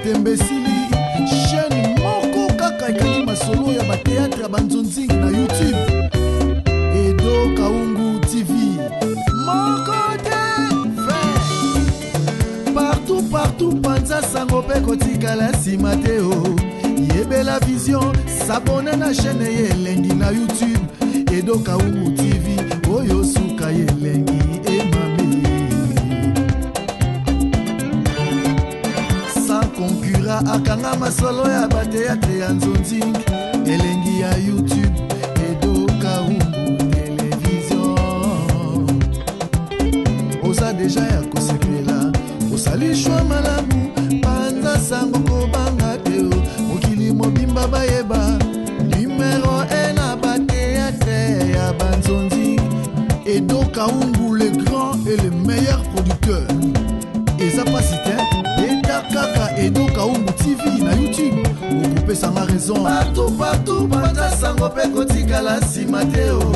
Tembesili chaîne moko kaka ekani masolo ya bateatre ya banzonzingi na YouTube. Edo Kaungu TV moko te partout panza sango pe kotikala nsima te o. Yebela vision s'abonner na chaîne yelengi na YouTube. Edo Kaungu TV oyo suka yelengi emame sans concurrent akanga masolo ya bateatre ya nzonzingi elengi ya YouTube. Edo Kaungu télévision oza deja ya kosekela osalishwa malamu panza sango kobanga te o. Mokili mobimba bayeba numéro 1 na bateatre ya banzonzingi. Edo Kaungu le grand et le meilleur producteur. Eza pasite Eda kaka Edo Kaungu TV na YouTube. Okupe sanga raison partout panza sango pe kotikala nsima te o.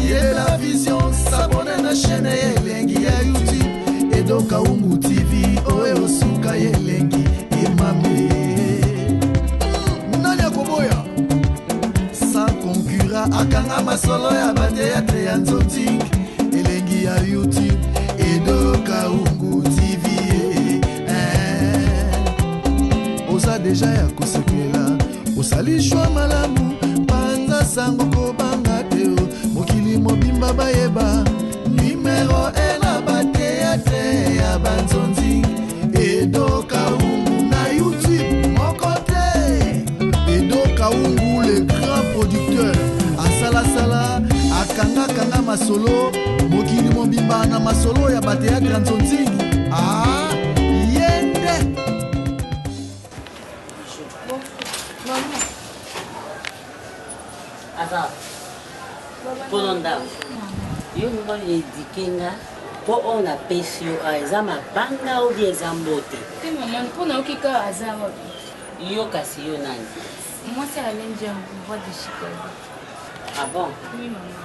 Yela vision s'abonner na chaîne yelengi ya YouTube. Edo Kaungu TV oyo suka yelengi emame nani akoboya sans concurrent akanga masolo ya bateatre ya nzonzingi elengi ya YouTube. Edo Kaungu TV oza deja ya kosekela osalishwa malamu panza sango kobanga te o. Mokili mobimba bayeba numéro 1 na bateatre ya banzonzingi. Edo Kaungu na YouTube moko te. Edo Kaungu le grand producteur asalasala akanga masolo mokili mobimba na masolo ya bateatre ya nzonzingi yende. Asa Polonda yo ngo edikenga po on apesi yo eza mabanga ou bien eza mbote te maman mpona okika aza wapi yo kasi yo nani mwasi alengi ya voix de Chicago. Ah bon? Oui maman.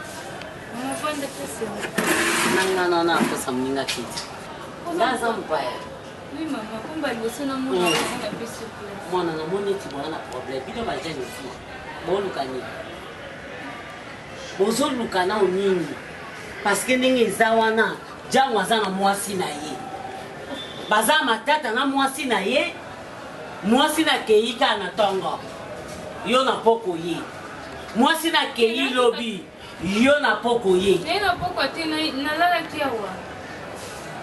Maman vende pesa nanga na kosa mninga kiti naza mpaya. Oui maman kumba liboso na mwana na pesa mwana na moni ti mwana problème bino ba jeni fi bolukani bozolukana nini parce que ndenge eza wana jango aza na mwasi na ye baza matata na mwasi na ye mwasi na keika na tongo yo na poko ye mwasi na kei lobi yo na poko ye na poko te na lala kiawa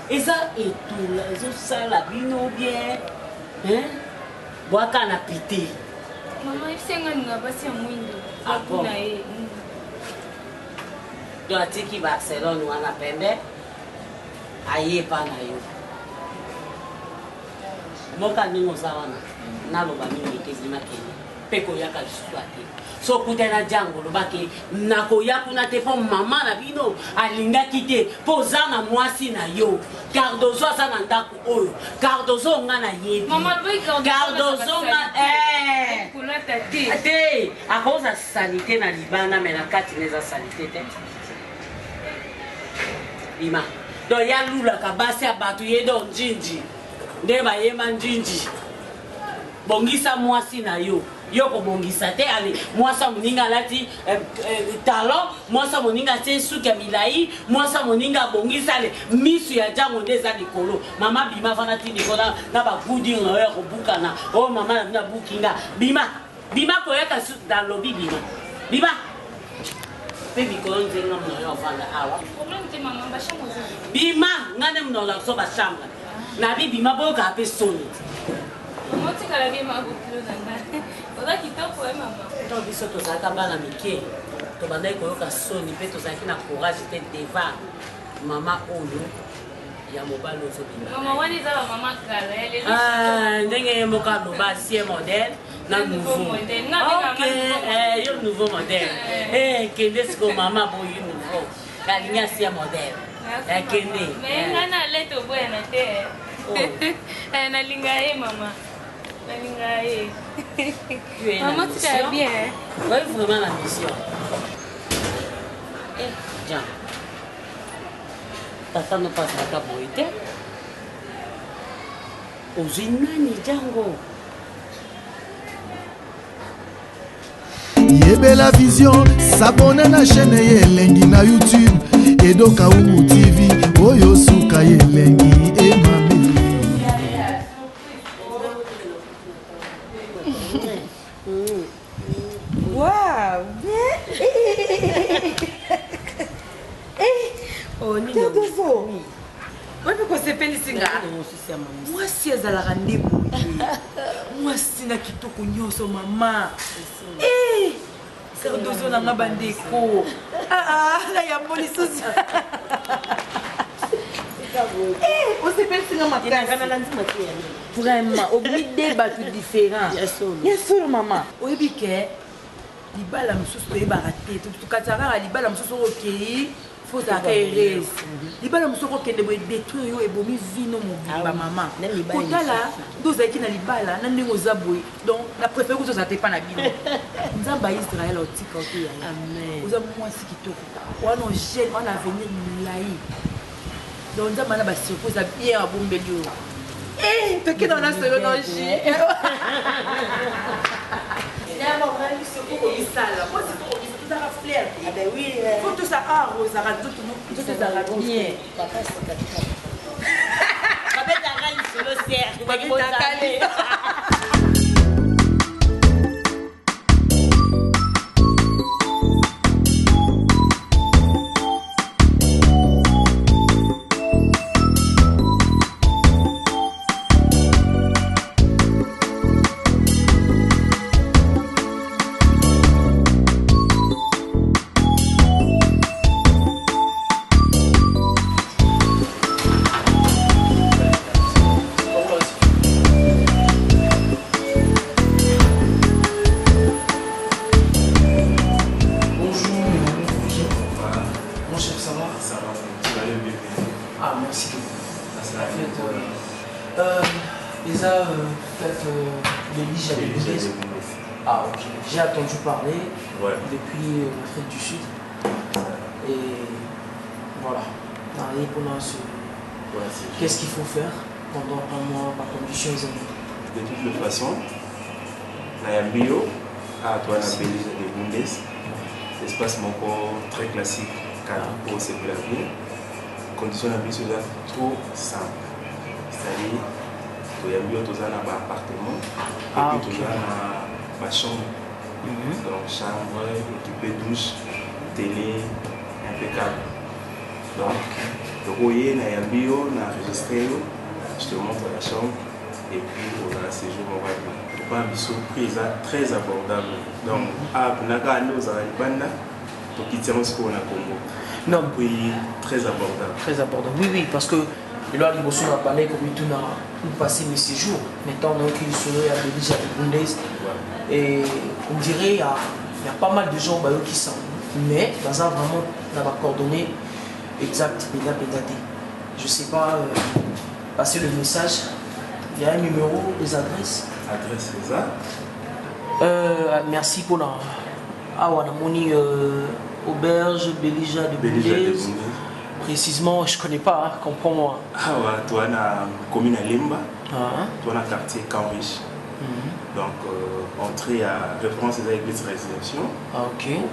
eza etula ezosala bino bien bwaka na pite mama isenga ninga basi ya mwindo na ye do atiki Barcelone wana pembe ayepa na yo moka ningo za wana naloba mingi te bima keni pe koyaka lisusu ate so kutana jango lobaki nakoya kuna te po mama na bino alingaki te po za na mwasi na yo Cardozo aza na ndako oyo Cardozo nga na yebi Cardozo nga te akoza salite na libana me na kati neza salite te bima do ya lula kabasi abatu yedo njinji nde bayema njinji bongisa mwasi na yo yoko bongisa te ale mwasa moninga lati talon mwasa moninga te suka milai mwasa moninga bongisa ale misu ya jango ndeza likolo mama bima fana ti likolo na ba gooding na yo kobukana oh mama na bukinga bima ko yaka su dans lobby bima pe bikolo nzenga mna yo fana awa bima ngane mna la so ba chambre na bima boka ape soni moti kala bima bukilo nanga oza kitoko e mama to biso tozalaka bana mike tobandaki koyoka soni mpe tozalaki na courage te devant mama oyo ya mobali ozobima mama wana eza bamama kala ndenge moka aloba ancien modèle na nouveau yo nouveau modèle kende siko mama boyi nouveau kalingi ancien modèle kende nga na lete oboyana te nalinga ye mama maman, tu vas bien, hein? Oui, vraiment la mission. Jean, tata ne passe pas à boiter. ozwi nani jango yebela vision s'abonne na chaîne ye elengi na YouTube Edo Kaungu TV oyo suka ye elengi emame Wow! Wapi kosepelisi nga mwasi azalaka nde boye mwasi na kitoko nyonso mama serdozo na nga bandeko na yambo lisusu osepelisi nga makasi vraiment obide bato différent ya solo mama oyebi ke libala mosusu toyebaka te tokatisa kaka libala mosusu okei faut ozalaka heureuse libala mosusu okokende boye détruire yo ebomi vino mobimba mama kotala nde ozalaki na libala na ndenge oza boye donc na préféré kuti ozala te epa na bino nzambe ya israel otika ote yaya oza mwasi kitoko wana ogene wana avenir milai donc nzambe ana basurprise bien abombeli oyo tokende wana solo na ji faut tout ça arrosera tout ça bien Ah ok, j'ai entendu parler depuis l'Afrique du Sud et voilà, qu'est-ce qu'il faut faire pendant un mois par condition de toute façon, la bio à toi la Belgique de Bundes, l'espace très classique car pour se placer, condition de vie sont trop simple, c'est-à-dire il y a bio tous un appartement et puis tous ma chambre, donc chambre, équipée douche, télé, impeccable. Donc, le voyez, il y a un bio, on a enregistré, je te montre la chambre et puis on a un séjour, on va dire. Pas un surprise très abordable. Donc, on a nous pour quitter ce qu'on a Congo. Non, oui, très abordable. Très abordable, oui, parce que là, il y a parlé comme tout nous passer mes séjours. Maintenant, il serait à déjà à Bundes. Et on dirait qu'il y a pas mal de gens qui sont. Mais dans un vraiment, on a coordonné exact, je ne sais pas passer le message. Il y a un numéro, des adresses. Adresse, c'est ça. Merci pour la. Ah, on a moni auberge, Belija de Bundes. Précisément, je ne connais pas, hein, comprends-moi. Ah ouais, toi, on a commune à Limba, toi, on a quartier Camp-Riche. Donc, entrée à référence à l'église réception. Au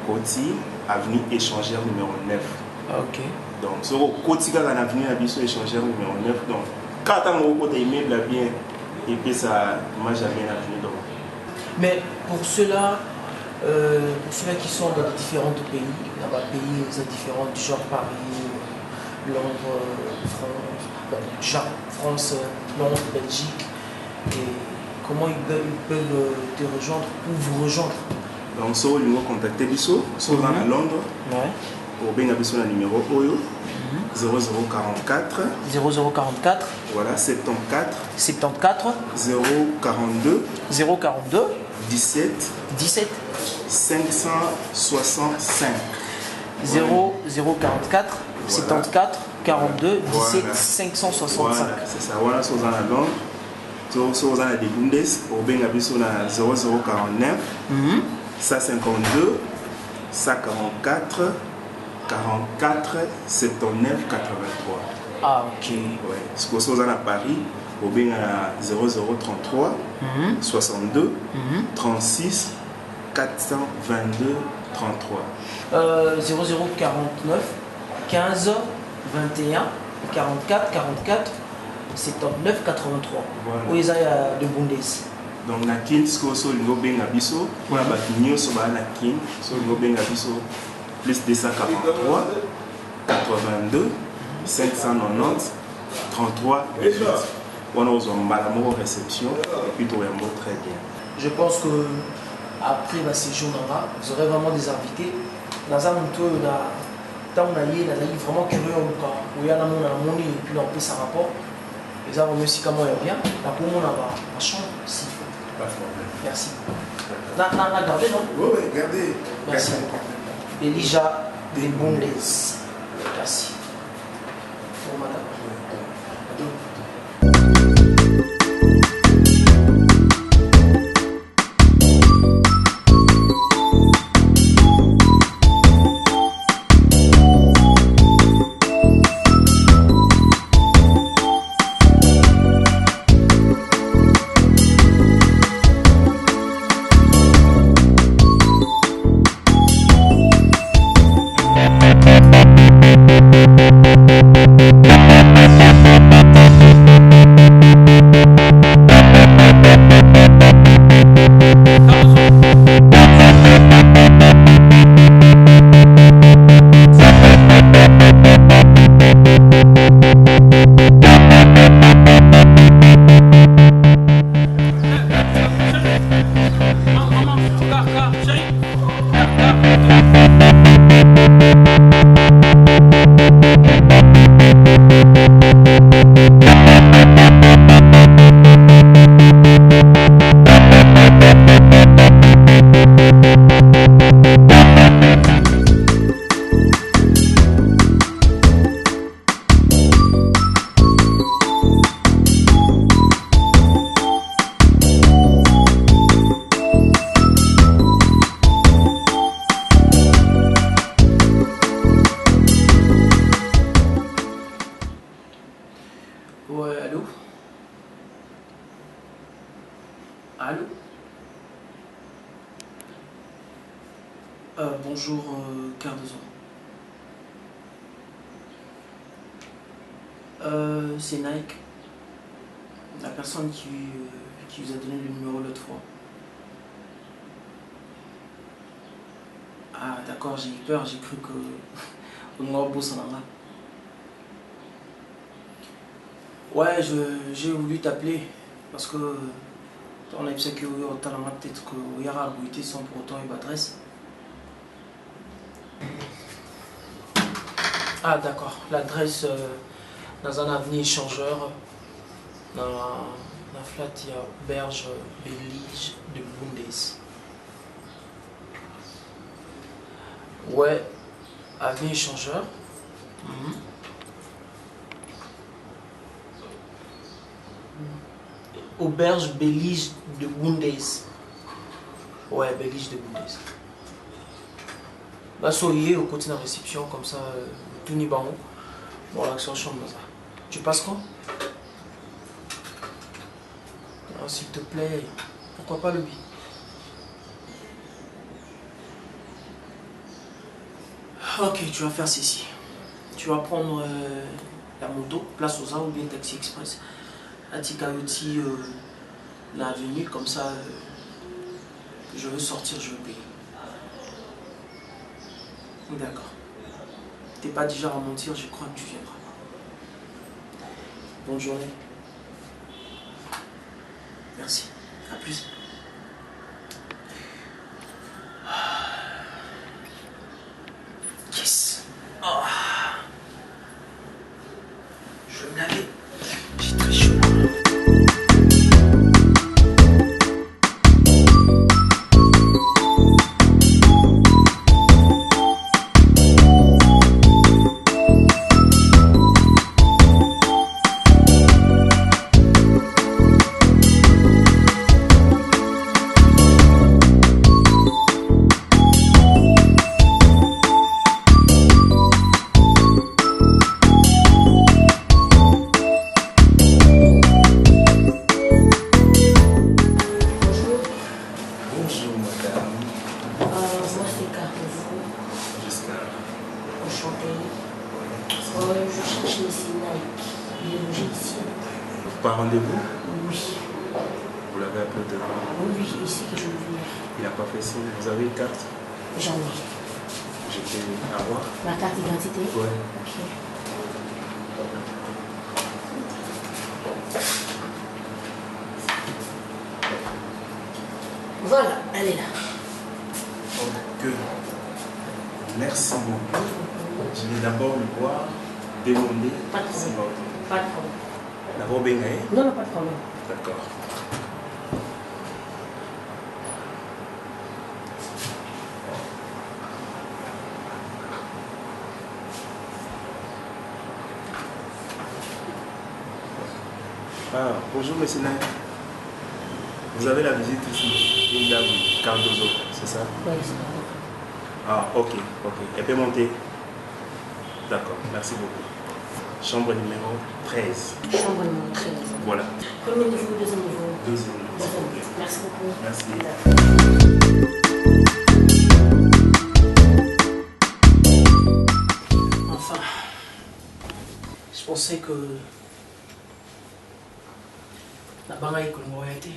côté, avenue échangère numéro 9. Donc, sur le côté, on a avenue échangère numéro 9. Donc, quand on a un côté immeuble, bien, et puis ça, moi, jamais avenue. Mais pour ceux-là, qui sont dans différents pays, dans des pays différents, du genre Paris, Londres, France, Londres, Belgique, et comment ils peuvent te rejoindre ou vous rejoindre? Donc, si vous contactez Bisso, si vous allez à Londres, pour bien Bisso, le numéro 0044 0044 voilà 74 042 17 565 0044 74 42 17 565. C'est ça, voilà, si vous allez à Londres, si vous allez à des Bundes, pour bien Bisso, 0049 152 144 44 79 83. Ah ok. Ouais. Si vous êtes à Paris, au bien à 0033 62 36 422 33. 0049 15 21 44 44 79 83. Voilà. Où ils ont de Bundes. Donc na kin sko so lingo benga biso pour la batinyo so ba na kin so lingo benga biso plus 243 82 590 33 18. On a aux malamour réception et puis tout est très bien. Je pense que après ma séjour là, vous aurez vraiment des invités. Dans un moment là, tant on a vraiment curieux où il y a un monde et puis on peut ça rapport. Les gens aussi comment il bien. Là pour moi on a ma chambre s'il faut. Pas de problème. Merci. Regardez non? Oui, regardez. Merci. Elijah de Bundes. Merci. Bon madame. Bonjour, Cardozo. C'est Nike, la personne qui vous a donné le numéro l'autre fois. Ah d'accord, j'ai eu peur, j'ai cru que on bosse en là. Ouais, j'ai voulu t'appeler parce que on a pensé que peut-être qu'il y aura abouti sans pour autant une adresse. Ah d'accord, l'adresse dans un avenue échangeur, dans la flat, il y a Berge Belige de Bundes. Ouais, avenue échangeur. Auberge Belige de Bundes. Ouais, Belige de Bundes. Bah, soyez au côté de la réception, comme ça, tout n'est pas bon. Bon, l'action chambre dans ça. Tu passes quand? Ah, s'il te plaît, pourquoi pas le billet? Ok, tu vas faire ceci. Tu vas prendre la moto, place aux arbres ou bien taxi express. À Tikayoti, l'avenue, comme ça, je veux sortir, je veux payer. D'accord. T'es pas déjà à mentir, je crois que tu viendras. Bonne journée. Merci. À plus. Yes. Oh. Je vais me laver. J'ai très chaud. rendez-vous? Oui. Vous l'avez appelé au téléphone? Oui, ici que je veux venir. Il n'a pas fait signe. Vous avez une carte? J'en ai. Je peux avoir? Ma carte d'identité? Ouais. Ok. Voilà, elle est là. Ok. Merci beaucoup. Je vais d'abord le voir, demander. Pas de si problème. Pas de problème. D'abord Bengaï? Non, non, pas de problème. D'accord. Ah, bonjour monsieur Naïf. Vous avez la visite ici, une dame Cardozo, c'est ça? Oui, c'est bon. Ah, ok, ok. Elle peut monter? D'accord, merci beaucoup. Chambre numéro 13. Chambre numéro 13. Voilà. Premier niveau, deuxième niveau. Deuxième numéro, s'il vous plaît. Merci beaucoup. Merci. Enfin, je pensais que la bangaï que l'on aurait été.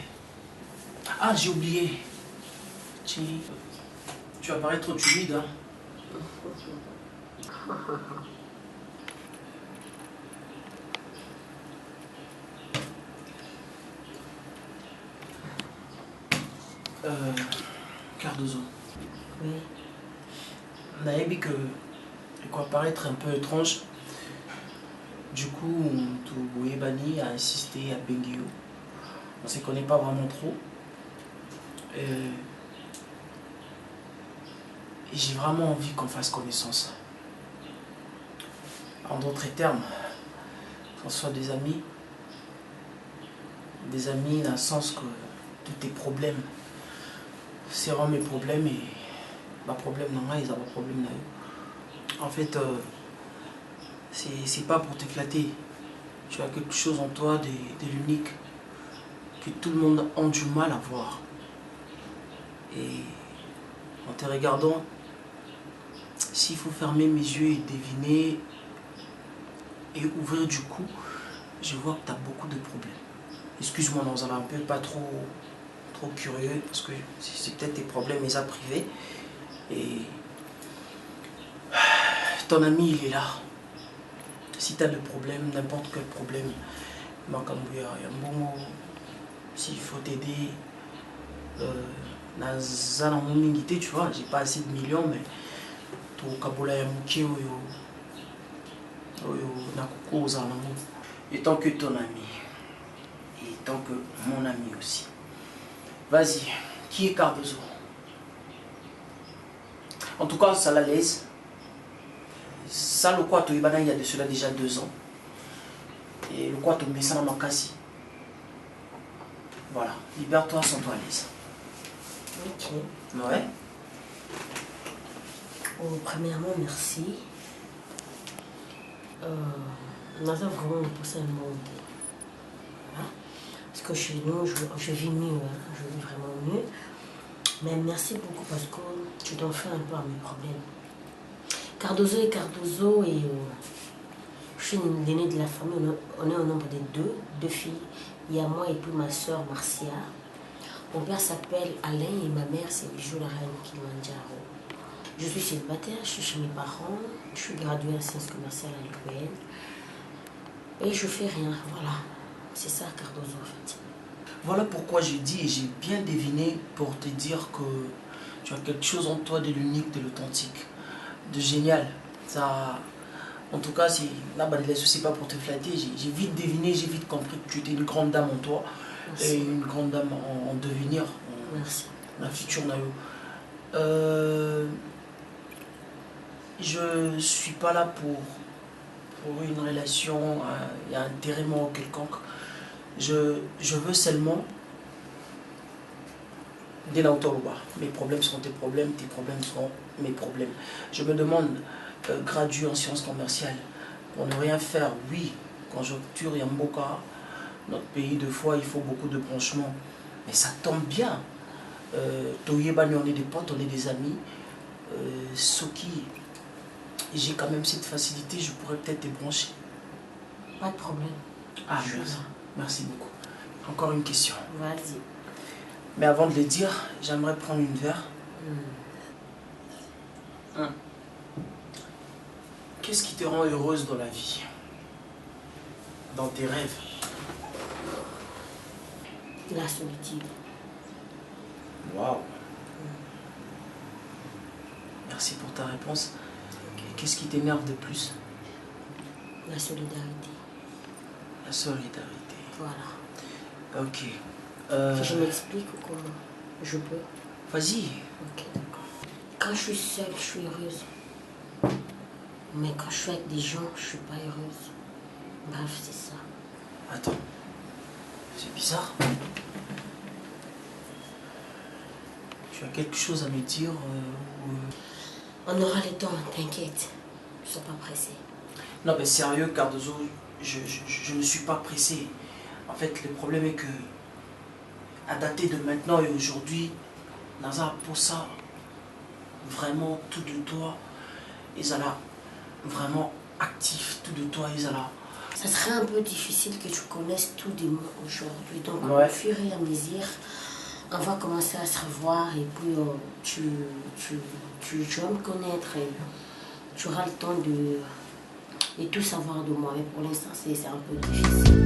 Ah, j'ai oublié. Tu vas paraître trop timide, hein. Cardozo. Oui. On avait dit que quoi paraître un peu étrange. Du coup, Toubouébani a insisté à Benguio. On ne se connaît pas vraiment trop. Et j'ai vraiment envie qu'on fasse connaissance. En d'autres termes, qu'on soit des amis dans le sens que tous tes problèmes seront mes problèmes et ma problème non, ils ont un problème là. En fait, c'est pas pour te flatter. Tu as quelque chose en toi de l'unique que tout le monde a du mal à voir. Et en te regardant, s'il faut fermer mes yeux et deviner et ouvrir du coup, je vois que tu as beaucoup de problèmes. Excuse-moi, nous allons un peu pas trop curieux parce que c'est peut-être tes problèmes mais à privés. Et ton ami il est là. Si tu as des problèmes, n'importe quel problème, s'il faut t'aider, tu vois, j'ai pas assez de millions, mais et tant que ton ami, et tant que mon ami aussi. Vas-y, qui est Cardozo? En tout cas, ça la laisse. Ça, le quoi, il y a de cela déjà 2 ans. Et le quoi, tu mets ça dans ma casse. Voilà, libère-toi, sens-toi à l'aise. Ok. Ouais. Premièrement, merci. Nous avons vraiment poussé un monde. Voilà. Parce que chez nous, je vis mieux, hein. Je vis vraiment mieux. Mais merci beaucoup parce que tu t'en fais un peu à mes problèmes. Cardozo et je suis l'aînée de la famille, on est au nombre de deux filles. Il y a moi et puis ma soeur Marcia. Mon père s'appelle Alain et ma mère c'est Bijou la reine Kilimanjaro. Je suis célibataire, je suis chez mes parents, je suis graduée en sciences commerciales à l'UPN. Et je fais rien, voilà. C'est ça Cardozo en fait. Voilà pourquoi j'ai dit et j'ai bien deviné pour te dire que tu as quelque chose en toi de l'unique, de l'authentique, de génial. Ça, en tout cas, là, c'est pas pour te flatter. J'ai vite deviné, j'ai vite compris que tu étais une grande dame en toi. Merci. Et une grande dame en devenir. Merci. La future Nayo. Je suis pas là pour une relation, il y a un intérêt quelconque. Je veux seulement des Nautoluba. Mes problèmes seront tes problèmes seront mes problèmes. Je me demande, gradué en sciences commerciales, pour ne rien faire, oui, conjoncture et Mboka, notre pays, de fois, il faut beaucoup de branchements. Mais ça tombe bien. Toyebani, on est des potes, on est des amis. Soki, j'ai quand même cette facilité, je pourrais peut-être te brancher. Pas de problème. Ah, merci. Merci beaucoup. Encore une question. Vas-y. Mais avant de le dire, j'aimerais prendre une verre. Qu'est-ce qui te rend heureuse dans la vie? Dans tes rêves? La solitude. Waouh. Merci pour ta réponse. Qu'est-ce qui t'énerve de plus? La solidarité. La solidarité. Voilà. Ok. Je m'explique comment je peux. Vas-y. Ok, d'accord. Quand je suis seule, je suis heureuse. Mais quand je suis avec des gens, je suis pas heureuse. Bref, c'est ça. Attends. C'est bizarre. Tu as quelque chose à me dire On aura le temps, t'inquiète. Ne sois pas pressé. Non mais sérieux Cardozo, je ne suis pas pressé. En fait le problème est que à dater de maintenant et aujourd'hui, Naza pour ça, vraiment tout de toi, ils allaient vraiment actif, tout de toi, ils allaient. Ça serait un peu difficile que tu connaisses tout de moi aujourd'hui. Donc Ouais. au fur et à mesure, on va commencer à se revoir et puis tu vas me connaître et tu auras le temps de tout savoir de moi. Mais pour l'instant, c'est un peu difficile.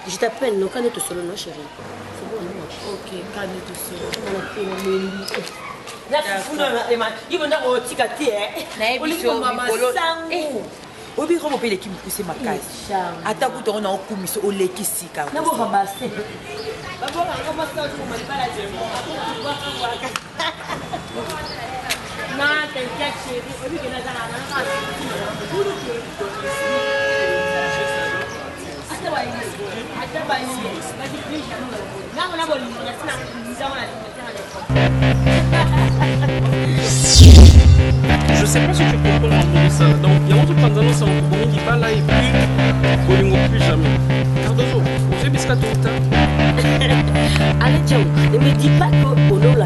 Je t'appelle, non, quand est-ce solo, non, chérie? C'est bon, non? Ok, quand est-ce solo? Obi robo pe leki mukuse makasi. Ata kuto na okumiso oleki sika. Na bo rabasse. Non, t'inquiète chérie, obi que na za na na. Je sais pas si tu comprends l'anglais ça. Donc, il y a un autre pantalon, c'est un peu qui va là et puis, Bolingo plus jamais. Cardozo, vous avez biscuit tout le temps. Allez, tiens, ne me dis pas que Ono l'a.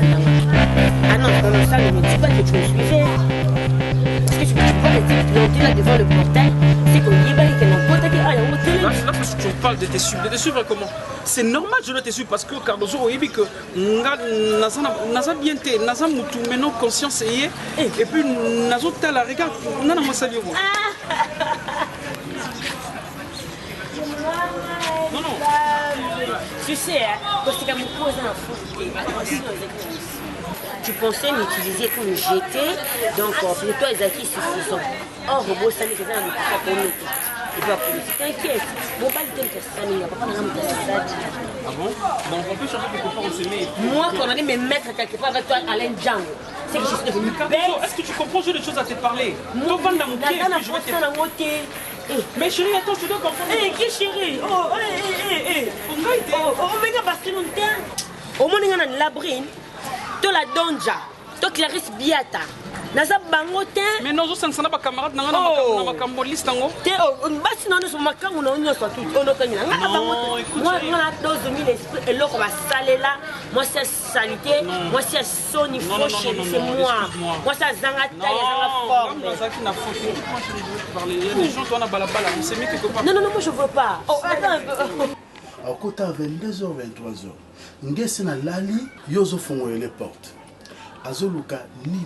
Ah non, non, ça, ne me dis pas que tu me suivais. Parce que tu peux rester planté là devant le portail. C'est qu'on y est, qu'il y a un portail qui a un hôtel. Là, parce que tu me parles de te suivre. De te suivre comment? C'est normal, je dois te suivre parce que Cardozo, il dit que Naza bien te, Naza moutou maintenant conscience et puis Nazo tala regarde, on a moi salut vous. Non non. Tu sais, parce que me pose un fou. Tu pensais m'utiliser pour me jeter, donc pour toi, ils acquis suffisant. Or, robot, ça n'est que ça, T'inquiète, mon bal t'aime papa Ah bon? Donc on peut changer quelque part, on se met. moi, quand on allait me mettre quelque part avec toi, Alain Django, c'est que je suis devenue belle. Est-ce que tu comprends, j'ai des choses à te parler? Toi, va dans mon pied, puis je vais te... Mais chérie, attends, tu dois comprendre. Hé, qui chérie? Oh, venez basket longtemps. Au moins, on a une labrine. Toi, la donja. Toi, Clarisse Biata. Naza bango te. Mais non, je sens que camarade n'a pas de liste. Te basi non so makangu na onyo so tout ono kanyina ngaka bango moi ngana dose de l'esprit et l'autre va saler là moi c'est salité moi c'est soni fauché c'est moi ça zanga taille zanga forme il y a des gens qui ont la balabala on s'est mis quelque part. Non moi je veux pas. Oh attends un peu. À côté à 22h 23h ngesi na lali yozo fongoye les portes azoluka ni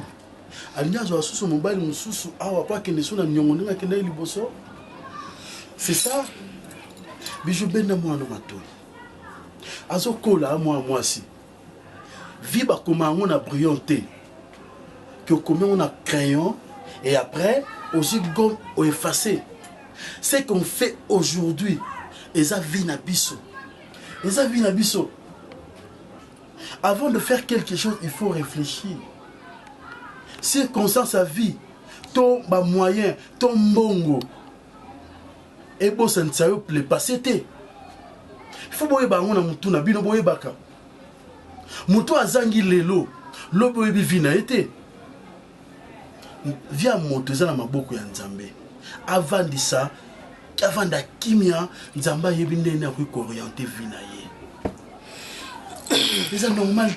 Alinyazo asusu mobile mususu awa pa kende sona nyongo ninga kende liboso. C'est ça. Bijou benda mwana matoi. Azo kola moi si. Viba koma ngona brillanté. Que comme on a crayon et après aussi gomme ou effacé. Ce qu'on fait aujourd'hui, eza vina biso. Eza vina biso. Avant de faire quelque chose, il faut réfléchir. Circonstance à vie, ton moyen, ton bongo. Et bon, ça ne s'est pas c'était. Il faut boire bango na mutu na bino boye baka. Mutu azangi lelo, lobo ebi vina été. Via monteza na maboko ya Nzambe. Avant de ça, avant da kimia, Nzamba yebi ndene ko orienter vina ye. C'est normal,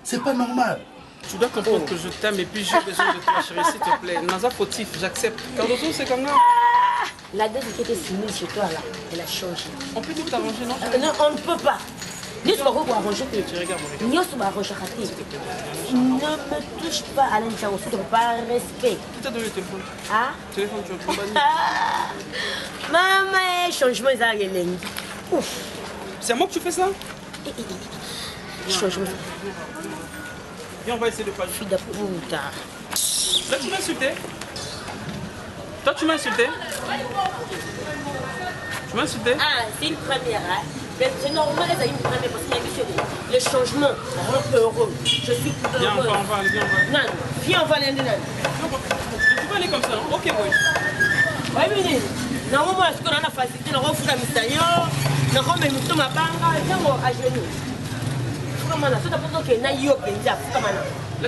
c'est pas normal. Tu dois comprendre que je t'aime et puis j'ai besoin de toi, chérie, s'il te plaît. Naza fautif, j'accepte. Cardozo, c'est comme ça. La date qui était signée chez toi là, elle a changé. On peut tout arranger, non? Non, on ne peut pas. Nous sommes arranger. Tu regardes mon Nous sommes arranger. Ne me touche pas à l'intérieur, s'il te plaît, par respect. Qui t'a donné le téléphone? Ah? Le téléphone, tu as banni. Maman, changement, ils arrivent. Ouf. C'est à moi que tu fais ça? Changement. Viens, on va essayer de pas. Fille de puta. Là, tu m'as insulté? Toi, tu m'as insulté? Tu m'as insulté? Ah, c'est une première. Hein? C'est normal, c'est une première parce qu'il y a le changement rend heureux. Je suis heureux. Viens, on va aller, viens, on va aller. Non, viens, on va aller. Tu peux aller comme ça, hein? Ok, oui. Oui, mais normalement, est-ce qu'on a facilité le refus à Mistayo? Normalement, nous sommes à Banga, viens, à genoux. Là,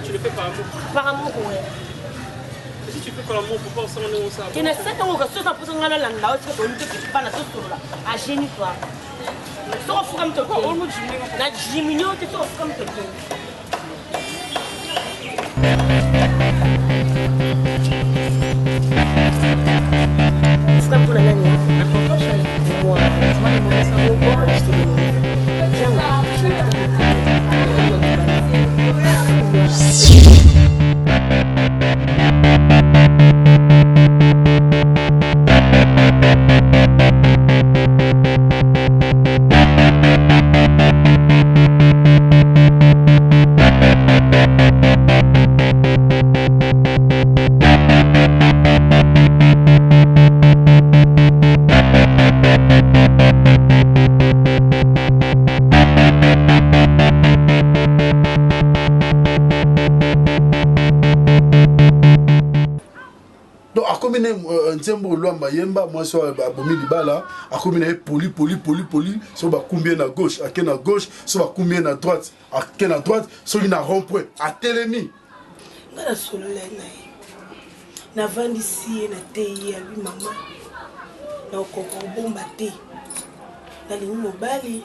tu le fais par amour. Par amour, oui. Et si tu fais par amour, pourquoi on s'en est où ça? Tu ne sais pas où tu as la langue, tu ne pas la chose là. À génie, toi. Tu as fait comme toi. Tu as diminué, tu as fait comme toi. C'est pour la langue. Moi, je m'en ai demandé ça. Nzembo Luamba Yemba, moi sur Abomi Libala, à combien poli, sur ba combien à gauche, à quel à gauche, sur ba combien à droite, à quel à droite, sur une rond-point, à Télémi. Nala solo la nae. Na vandi si na te ya lui maman. Na okoko bomba te. Na lingi mobali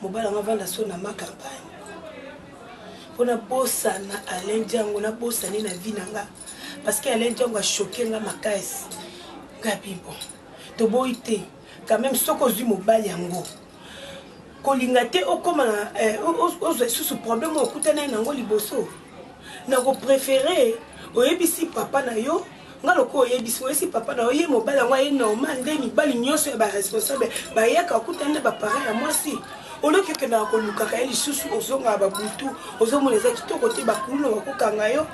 nga vanda so na ma campagne. Pona bossa na Alain Django na bossa ni na vie nanga. Parce que Alain Django a choqué nga makasi. Gabibo. To boité quand même soko zu mobali yango. Kolinga te okoma na sous problème okutana nango liboso. Na ko préférer oyebisi papa na yo nga loko oyebisi oyebisi papa na yo ye mobali yango ye normal nde mibali nyonso ba responsable ba yaka okutana ba parents ya mwasi. Oloki ke na ko lukaka ye lisusu ozonga ba butu ozomona eza kitoko te bakulu na bakokanga yo.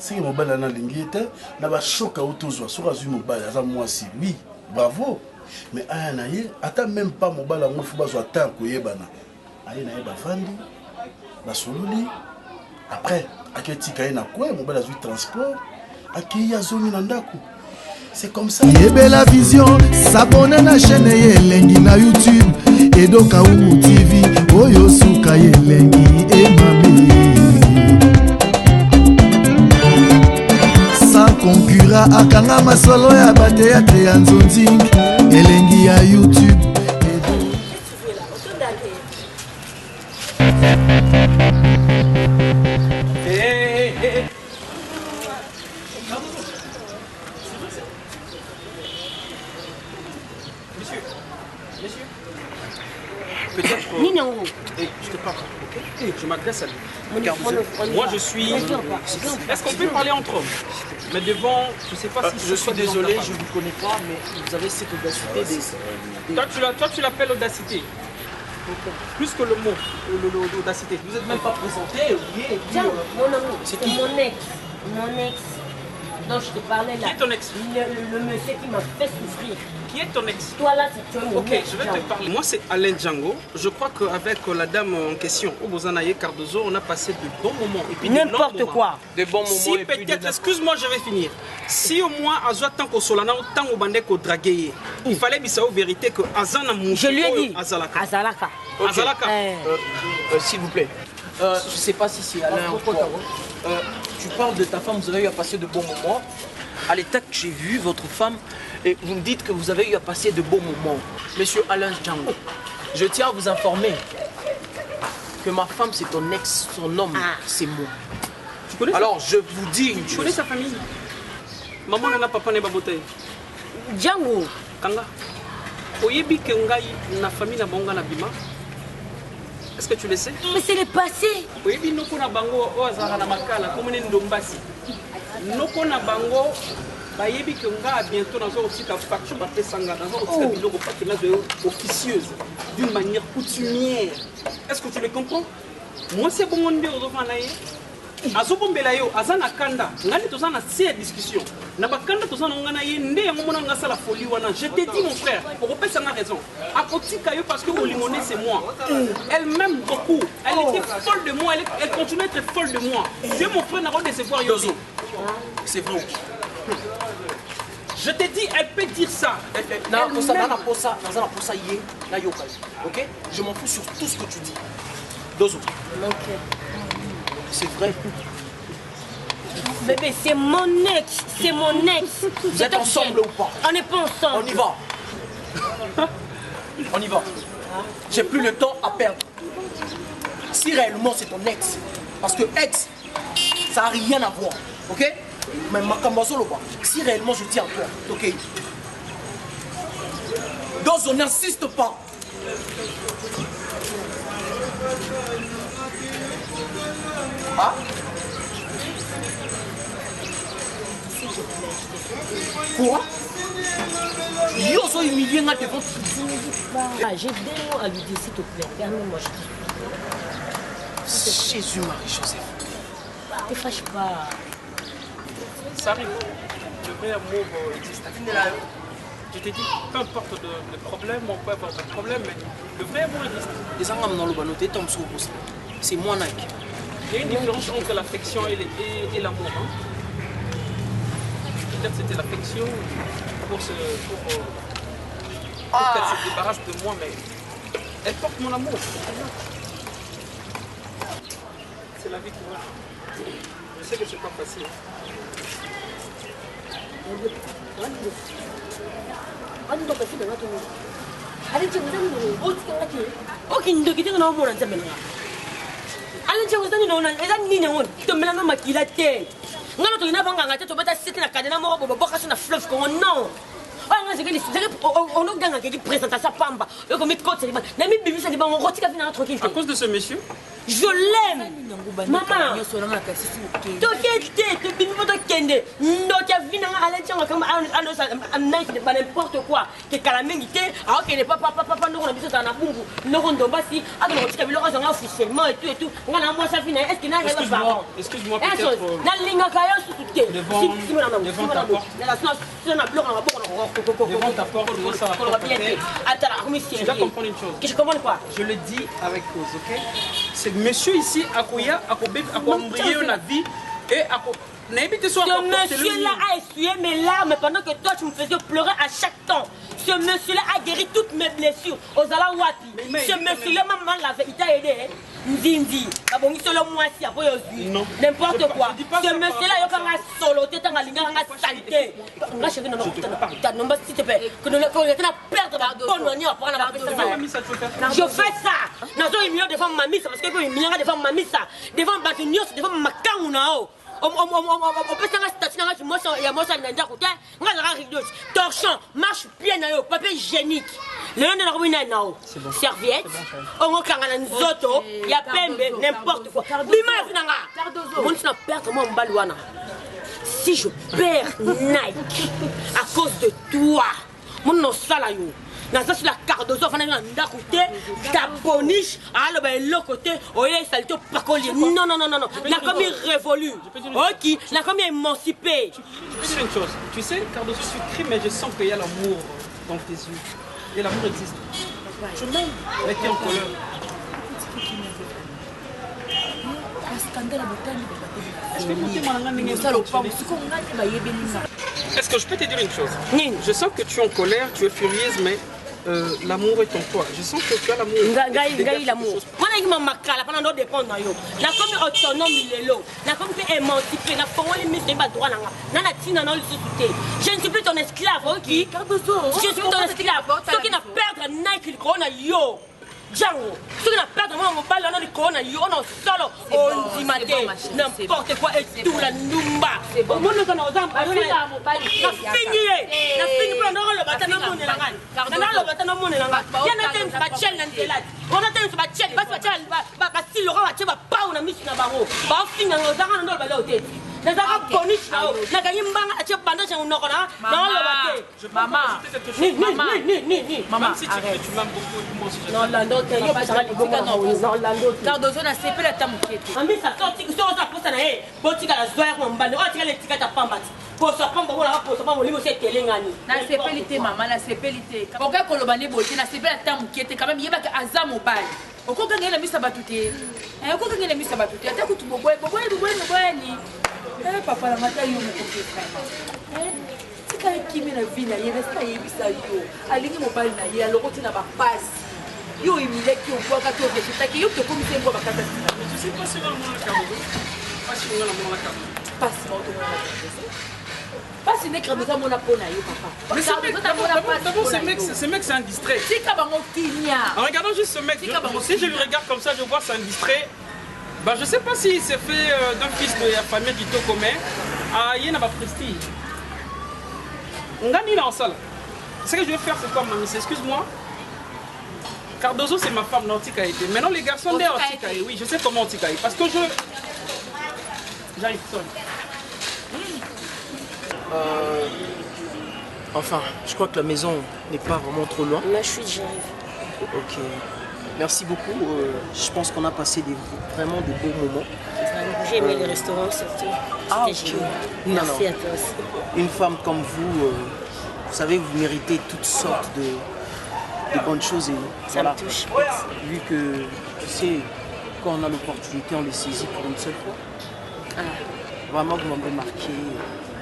Si mobile na lingi te na ba choka autozwa soka zui mobile aza mwasi oui bravo mais aya na ye ata même pas mobile ngo fu bazwa temps koyebana aye na ye bafandi basololi après aketika ye na kwe mobile azwi transport akei azongi na ndako. C'est comme ça. Yebela Vision, s'abonner na chaîne Yelengi na YouTube. Edo Kaumu TV, Oyo Suka Yelengi Emame. Sans concurrent, Akanga Masolo ya Bateate ya Nzonzing. Yelengi ya YouTube. Peut-être. Je te parle. Okay. Je m'adresse à lui. Moi, je suis. Est-ce qu'on peut parler entre hommes? Mais devant, je ne sais pas si. Je suis désolé, je ne vous connais pas, mais vous avez cette audacité. Toi, tu l'appelles audacité. Plus que le mot, l'audacité. Vous n'êtes même pas présenté. Tiens, mon amour, c'est mon ex. Mon ex. dont je te parlais là. Qui est ton ex? Le monsieur qui m'a fait souffrir. Qui est ton ex? Toi là, c'est toi mon ex. Ok, je vais te parler. Moi, c'est Alain Django. Je crois qu'avec la dame en question, Obozanaye Cardozo, on a passé de bons moments. Et puis n'importe quoi. De bons moments. Si peut-être, excuse-moi, je vais finir. Si au moins, Azwa tant qu'au Solana, tant au Bandé qu'au Dragué, il fallait bien savoir vérité que Azana Mouche. Je lui ai dit. Azalaka. Azalaka. Okay. Azalaka. S'il vous plaît. Je ne sais pas si c'est Alain encore. Tu parles de ta femme, vous avez eu à passer de bons moments. À l'état que j'ai vu votre femme, et vous me dites que vous avez eu à passer de bons moments. Monsieur Alain Django, je tiens à vous informer que ma femme c'est ton ex, son homme c'est moi. Tu connais alors je vous dis une chose. Tu connais sa famille? Maman n'a papa n'est pas beauté. Django. Kanga. Oyebi que ngai na famille na bonga na bima. Est-ce que tu le sais? Mais c'est le passé. Oyebi noko na bango o azara na makala comme ne ndombasi. Noko na bango bayebi que nga bientôt dans un petit facture ba pesanga dans un petit biloko patina officieuse d'une manière coutumière. Est-ce que tu le comprends? Moi c'est bon on au fanaye. Azobombela yo azana kanda ngani tozana ces discussion na bakanda tozana ngana ye nde yango mona ngasa la folie wana. Je te dis mon frère pour repasser ma raison akotika yo parce que Olimone c'est moi. Elle m'aime beaucoup, elle était folle de moi, elle continue à être folle de moi. Dieu mon frère n'a pas de décevoir Yozo. C'est vrai. Je te dis, elle peut dire ça. Ok? Je m'en fous sur tout ce que tu dis. Dozo. Ok. C'est vrai. Bébé, c'est mon ex. C'est mon ex. Vous êtes ensemble ou pas? On n'est pas ensemble. On y va. On y va. J'ai plus le temps à perdre. Si réellement c'est ton ex, parce que ex, ça n'a rien à voir. Ok? Mais Makambazolo, si réellement je tiens à toi, ok? Dozo, n'insiste pas. Ah? Quoi? Yozo humilié devant. J'ai des mots à lui dire, s'il te plaît. Permets-moi, je dis. Jésus-Marie Joseph. Ne te fâche pas. Ça arrive. Le vrai amour existe. Je t'ai dit, peu importe le problème, on peut avoir des problèmes, mais le vrai amour existe. C'est moi, Nike. Il y a une différence entre l'affection et l'amour. Hein? Peut-être c'était l'affection pour qu'elle se débarrasse de moi, mais elle porte mon amour. C'est la vie qui va. Je sais que c'est pas facile. À cause de ce monsieur? Je l'aime. Maman. N'importe quoi. Que alors qu'elle n'est pas papa, nous on a besoin d'un abongo. Nous on doit aussi, alors on dit que l'on a un officiellement et tout. On a moi ça finit. Est-ce qu'il n'a rien à faire? Excuse-moi, peut-être. Devant ta porte. Devant ta porte, tu dois comprendre une chose. Que je comprends quoi? Je le dis avec cause, ok? C'est monsieur ici, Akoya, Akoya, la vie et ce monsieur-là a essuyé mes larmes pendant que toi tu me faisais pleurer à chaque temps. Ce monsieur-là a guéri toutes mes blessures. Aux Alawati. Ce monsieur-là, maman l'avait, il t'a aidé. Ndindi, n'importe quoi. Ce monsieur-là, il a solo, il a saleté. S'il te plaît, que nous perdre la bonne manière pour avoir je fais ça. Nous sommes devant ma mise parce que nous sommes devant ma mise. Devant Batunios, devant ma kaunao. On peut s'en rester moi torchon, marche bien, papier hygiénique. Le nom de la ruine est serviette. On va faire un zoto, il y a pembe, n'importe quoi. Si je perds Nike à cause de toi, mon nom salayo. Dans ça, sur la Cardozo, on a un côté, ta boniche, à l'autre côté, on est salté au pacolier. Non. La commune révolue. Ok, la commune émancipée. Je peux dire une chose. Tu sais, Cardozo, tu cries, mais je sens qu'il y a l'amour dans tes yeux. Et l'amour existe. Je m'aime. Mais tu es en colère. Est-ce que je peux te dire une chose? Je sens que tu es en colère, tu es furieuse, mais l'amour est en toi. Je sens que tu as l'amour. L'amour. Moi, je suis pendant d'autres dépendants. La commune autonome, il est là. La commune émancipée. La commune est pas droit. Je ne suis plus ton esclave. Ok? Je suis plus ton esclave. Ceux qui n'ont perdu Nike, yo. Django, ceux qui n'ont perdu mon balle, on a dit qu'on a eu, on a solo, on dit matin, n'importe quoi et tout la numba. Au monde où on a fini pour le bâtiment de monde là. Le bâtiment de monde là. Il y a un bâtiment là. On a un bâtiment, parce que si le roi a pas on a mis sur la barre. Bah finir on a dans le balai. Les Arabes bonus là, la gagne mbanga a pendant chez on aura dans le bâtiment. Maman, si tu m'aimes beaucoup, moi aussi je t'aime. Cardozo na sepe la tamukete. Ami sa sorti que ça pour ça na eh. Botika la zoya ko mbande. O tika le tika ta pambati. Pour ça pamba bona pour ça pamba limo c'est telengani. Na sepelité maman, na sepelité. Oka kolobane bolte na sepe la tamukete quand même yeba ka aza mobile. Okoka ngela misa batute. Okoka ngela misa batute. Ata kutu boboy ni. Papa la mata yo mo kokeka. Tika kimi na vie na ye resta yebisa yo. Alingi mobile na ye aloko tina ba passe. Yo imileki okwaka to vekitaki yo te komite ngo bakata. Tu sais pas si on a mon Cardozo. Pas si on a mon Cardozo. Pas si on a mon Cardozo. Pas si n'est Cardozo mon apona yo papa. Mais d'abord ce mec c'est un distrait. Tika bango kinya. En regardant juste ce mec, si je le regarde comme ça, je vois c'est un distrait. Bah je sais pas s'il s'est fait d'un fils de la famille du Tokome à Yena ba prestige. Ngani là en salle. Ce que je vais faire c'est quoi mamie, excuse-moi. Cardozo c'est ma femme, non Tikaïté. Maintenant les garçons d'ailleurs Tikaïté, oui je sais comment Tikaïté. Parce que j'arrive seul. Enfin, je crois que la maison n'est pas vraiment trop loin. Là je suis déjà arrivée. Ok. Merci beaucoup. Je pense qu'on a passé vraiment de beaux moments. J'ai aimé les restaurants surtout. Ah, ok. Merci à toi aussi. Une femme comme vous savez, vous méritez toutes sortes de bonnes choses. Et ça voilà. me touche. Vu que, tu sais, quand on a l'opportunité, on les saisit pour une seule fois. Ah. Vraiment, vous m'avez marqué.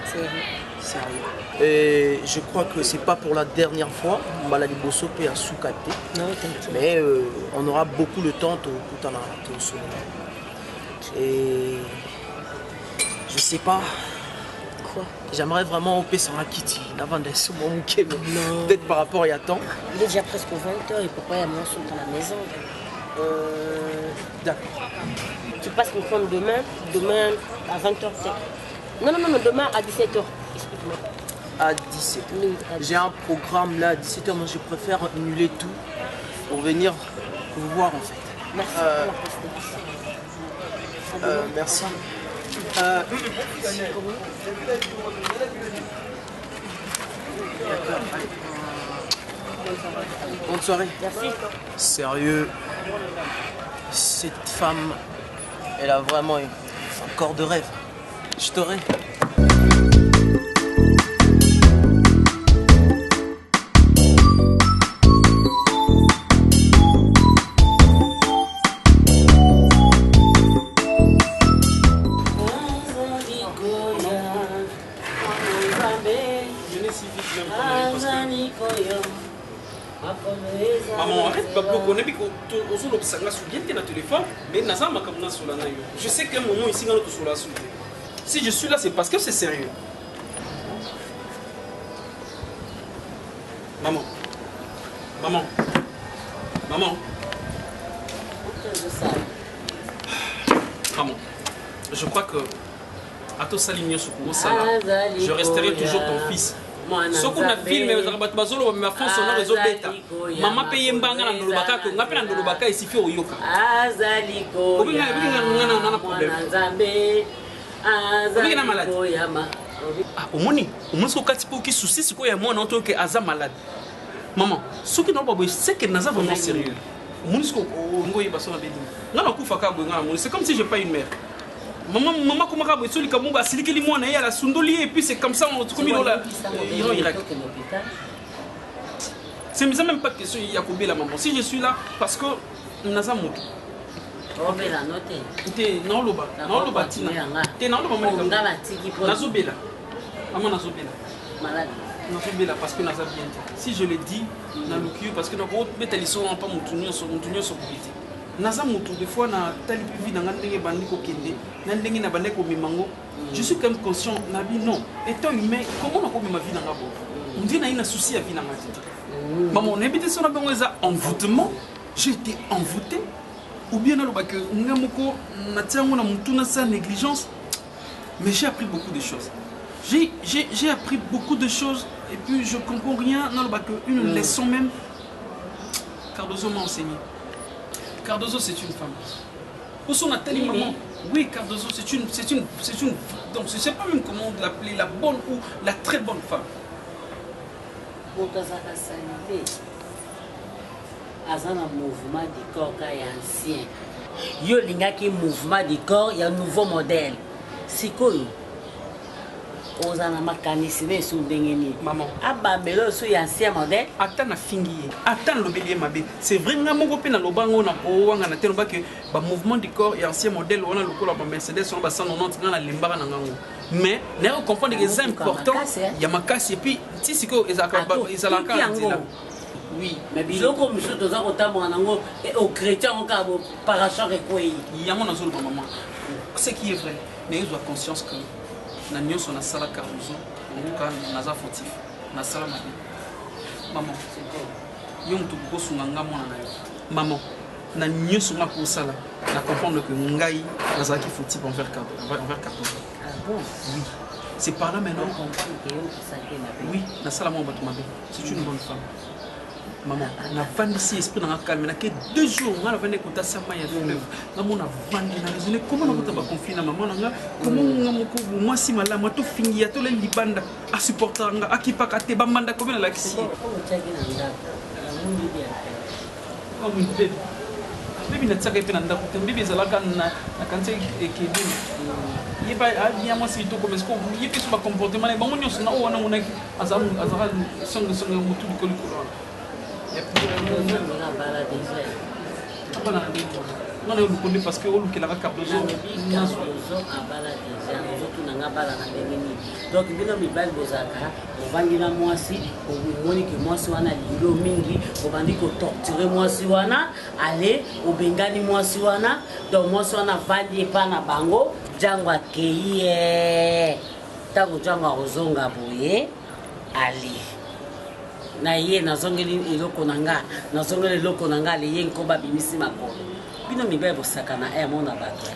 C'est vrai. Sérieux. Et je crois que c'est pas pour la dernière fois. Malali Bosso peut à Soukate. Non, t'inquiète. Mais on aura beaucoup de temps tout en et je sais pas. Quoi? J'aimerais vraiment opérer sur la Kitty. Peut-être par rapport à il y a temps. Il est déjà presque 20h et papa et moi sont à la maison. D'accord. Tu passes une femme demain à 20h. Non, demain à 17h. Explique-moi. à 17h. J'ai un programme là à 17h, moi je préfère annuler tout pour venir vous voir en fait. Merci pour la Merci. Bonne soirée. Merci. Sérieux, cette femme, elle a vraiment un corps de rêve. Je t'aurais. Maman, arrête pas bloquer. On est bien au l'obsanga sur bien le téléphone, mais n'a ma comme sur la naïo. Je sais qu'à un moment ici on est sur la soupe. Si je suis là, c'est parce que c'est sérieux. Maman, maman, maman. Maman, je crois que à tout ça je resterai toujours ton fils. Ce qu'on a filmé, ma femme son réseau bêta. Maman paye mbanga na ndolobaka ko ngape na ndolobaka isifi oyoka. Azaliko. Obina malade. Ah, omoni, omonso kati po ki souci siko ya mwana onto ke aza malade. Maman, ce qui n'a pas c'est que naza vraiment sérieux. Omoni siko ngoyi baso na bedi. Ngana kufa ka bo ngana, c'est comme si j'ai pas une mère. Maman, comment tu as dit que tu as dit que tu as dit et puis c'est comme ça, on a mis là. C'est même pas question de Yacoubé la maman. Si je suis là, parce que nous avons moto. Tu non loba, non loba tina. Tu non loba malika. Nazobela. Maman nazobela. Malade. Nazobela parce que nazab bien. Si je le dis, na lukiyo parce que nous avons mettre les sons pas montunyo sur politique. Naza moto des fois na tali vie na ndenge bandi ko kende na ndenge na bande ko mimango je suis quand même conscient na vie non étant humain comment on ko ma vie na ngabo on dit na ina souci à vie na ngati maman on habite sur na bango za envoûtement j'ai été envoûté ou bien na lo ba que ngamoko na tiango na mutu na sa négligence mais j'ai appris beaucoup de choses j'ai appris beaucoup de choses et puis je comprends rien na lo ba que une leçon même Cardozo m'a enseigné. Cardozo, c'est une femme. Pour son atelier, maman. Oui, Cardozo, c'est une. Donc, je ne sais pas même comment l'appeler, la bonne ou la très bonne femme. Azan un mouvement du corps qui est ancien. Yo lingaki mouvement du corps, il y a un nouveau modèle. C'est quoi? Ozana makanisime sous dengeni. Maman. Abambelo sous ancien modèle. Attends na fingier. Attends le bélier mabe. C'est vrai nga moko pe na lobango na owanga na telo ba que ba mouvement du corps et ancien modèle on a le cola ba Mercedes on ba 190 nga na limbara na ngango. Mais ne comprendre que c'est important. Il y a makasi et puis si siko ezaka ezalaka ndila. Oui, mais biloko musu toza kotamboka nango au chrétien on ka parachar ekoi. Yango na zolo maman. Ce qui est vrai, mais ils ont conscience que na nyonso na sala Cardozo ngoka naza fautif na sala mabe maman yo mutu kosunga nga mwana na yo maman na nyonso nga ko sala na comprendre que ngai nazaki fautif envers Cardozo. Ah bon? Oui, c'est par là maintenant oui na sala mo bato mabe c'est une bonne femme. Maman, na vandisi esprit na calme na que 2 jours on a venu écouter ça ma ya fleuve na mona vandi na raisonner comment on va confier na maman nga comment ngamoko moi si mala mato fingi ya to le libanda a supporter nga akipaka te bamanda ko bena la kisi bibi na tsaka pe na ndako te bibi zalaka na kanse ekedi yiba ya moi si to comme est-ce que vous yipi sur comportement ba monyo na o wana mona azam azara songa mutu dikoli ko parce que on qui la Cardozo donc bino mibali bozaka obangina mwasi omoni ke mwasi wana lilo mingi obandi ko torturer mwasi wana ale obengani mwasi wana donc mwasi wana vandi epa na bango jango akei tango jango akozonga boye ali na ye nazongeli eloko nanga nazongeli eloko nanga le ye nkoba bimisi makolo bino mibali bosakana mona bato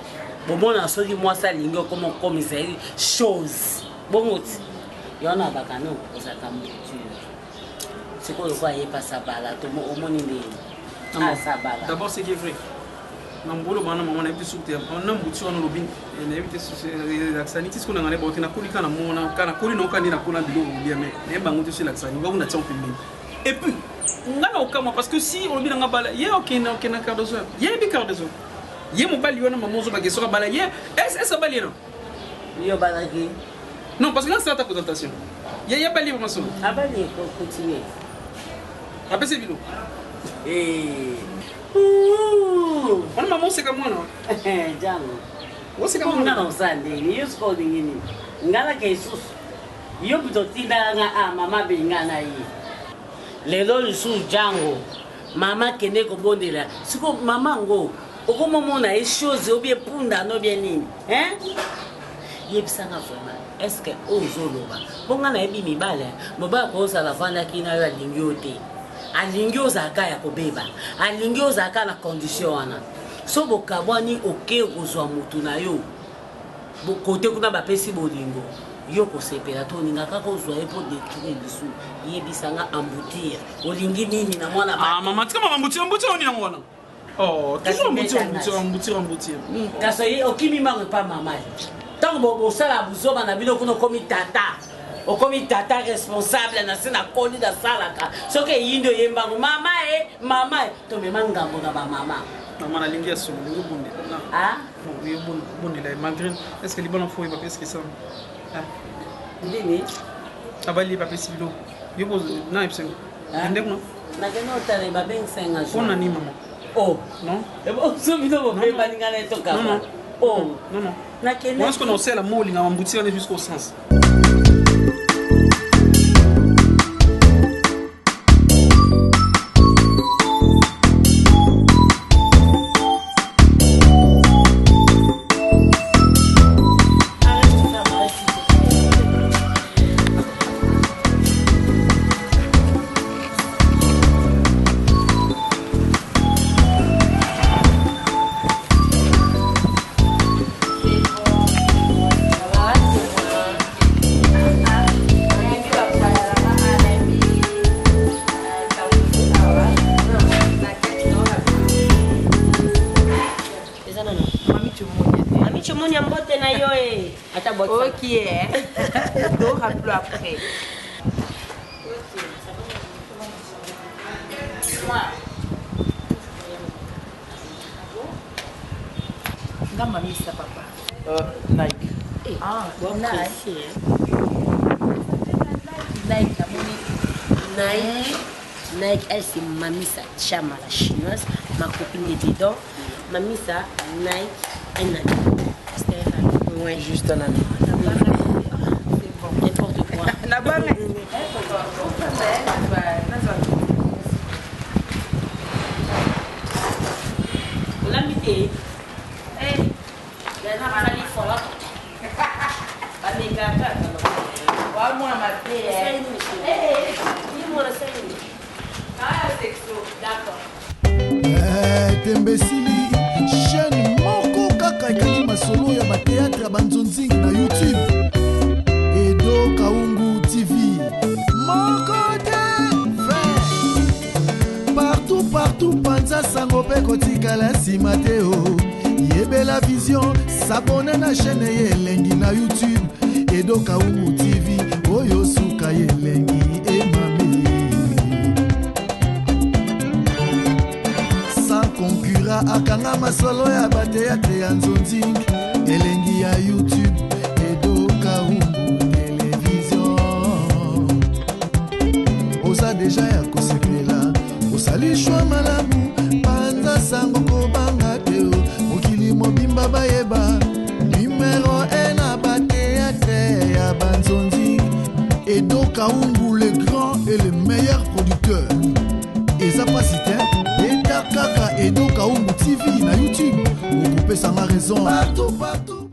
bomona soki mwasi alingi okoma okomisa chose bongoti yo na bakano ozaka mutu sikoyo kwa yepasa bala to omoni ndeni sabala. D'abord c'est qui est vrai. Nambolo bana mama na yebite sukte na mbuti wana lobi na yebite laksani tisiko na ngane bote na kuli kana mona kana kuli no kandi na kula bilo bien mais ne bango tisiko laksani ba kuna tsampe mimi. Et puis ngana okama parce que si on bina ngabala ye okena quart de soir. Ye bi quart de soir. Ye mo bali wana mamozo ba geso bala ye est bali non. Yo balaki. Non parce que là c'est ta présentation. Ye bali ba maso. Abali ko continuer. Après c'est bilo. Wana mama useka mwana jango useka mwana ngana usande ni yusko ngini ngala ke isusu yo butotinda nga mama bengana yi lelo lisu jango mama kende ko bondela siko mama ngo okomomona e chose obie punda no bien nini yebisanga vraiment est-ce que ozoloba bonga na ebi mibale moba ko sala vanda kina yo alingi ote alingi ozaka ya kobeba alingi ozaka na condition wana so bokabwani oke kozwa mutu na yo kote kuna bapesi bolingo yo kosepela to olinga kaka ozwa ye po détruire biso yebisanga emboutir olingi nini na mwana mama tika mama emboutir oni na mwana toujours emboutir kaso ye okimimango pa mama ntango bosala buzoba na bino kuna okomi tata okomi tata responsable na sina koli da salaka soke yindo yembango mama to mema ngambo na ba mama na lingi solo lingi bonde bon yo bonde la malgré est-ce que les bonnes fois il va faire ce que ça ndini abali ba pesi bilo yo pose na ipsen ndek no na keno tale ba beng senga jo on ni mama non e bo so bino bo be balingana to ka non na keno moi ce qu'on sait la mot linga emboutir jusqu'au sens. Ok, donc rappelons après. Nga mami sa papa. Nike. Bon Nike. Nike, elle c'est Mamisa Chama, la chinoise, ma copine est dedans. Mamisa, Nike, et Nike. Ouais, juste un ami. N'importe quoi. L'amitié. Tembesili chaîne moko kaka ekaki masolo ya bateatre ya banzonzingi na YouTube Edo Kaungu TV moko te partout panza sango mpe kotikala nsima te o yebela vision sabone na chaîne ye elengi na YouTube Edo Kaungu TV oyo suka ye elengi emami concura akanga masolo ya bateatre ya nzonzingi elengi ya YouTube Edo Kaungu Television oza deja ya kosepela osalishwa malamu panza sango kobanga te mokili mobimba bayeba numero 1 na bateatre ya banzonzingi Edo Kaungu le grand et le meilleur producteur eza pasi te kaka Edo Kaungu TV na YouTube okopesa ma raison partout